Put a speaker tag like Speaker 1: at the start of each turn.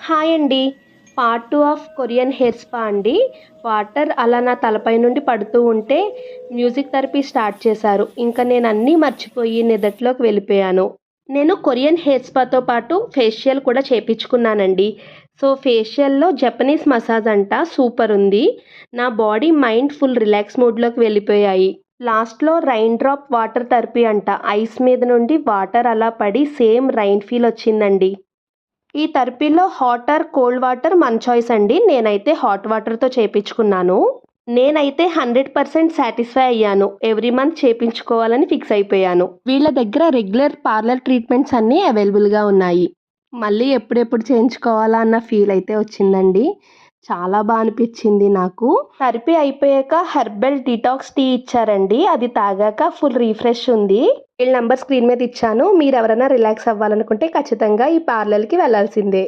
Speaker 1: Hi అండి. Part 2 of Korean hair spa అండి. Water అలా నా తలపై నుండి పడుతూ ఉంటే మ్యూజిక్ థెరపీ స్టార్ట్ చేశారు. ఇంక నేను అన్నీ మర్చిపోయి నిదట్లోకి వెళ్ళిపోయాను. నేను కొరియన్ హెయిర్ స్పాతో పాటు ఫేషియల్ కూడా చేపించుకున్నానండి. సో, ఫేషియల్‌లో జపనీస్ మసాజ్ అంట సూపర్ ఉంది. నా బాడీ, మైండ్ ఫుల్ రిలాక్స్ మోడ్‌లోకి వెళ్ళిపోయాయి. లాస్ట్‌లో రైన్ డ్రాప్ వాటర్ థెరపీ అంట. ఐస్ మీద నుండి వాటర్ అలా పడి సేమ్ రైన్ ఫీల్ వచ్చిందండి. ఈ థెరపీలో హాట్ ఆర్ కోల్డ్ వాటర్ మన చాయిస్ అండి. నేనైతే హాట్ వాటర్‌తో చేపించుకున్నాను. నేనైతే 100% సాటిస్ఫై అయ్యాను. ఎవ్రీ మంత్ చేపించుకోవాలని ఫిక్స్ అయిపోయాను. వీళ్ళ దగ్గర రెగ్యులర్ పార్లర్ ట్రీట్మెంట్స్ అన్నీ అవైలబుల్‌గా ఉన్నాయి. మళ్ళీ ఎప్పుడెప్పుడు చేయించుకోవాలా అన్న ఫీల్ అయితే వచ్చిందండి. చాలా అనిపించింది నాకు. థెరపీ అయిపోయాక హెర్బల్ డిటాక్స్ టీ ఇచ్చారండి. అది తాగాక ఫుల్ రిఫ్రెష్ ఉంది. వీళ్ళ నంబర్ స్క్రీన్ మీద ఇచ్చాను. మీరెవరైనా రిలాక్స్ అవ్వాలనుకుంటే ఖచ్చితంగా ఈ పార్లర్‌కి వెళ్ళాల్సిందే.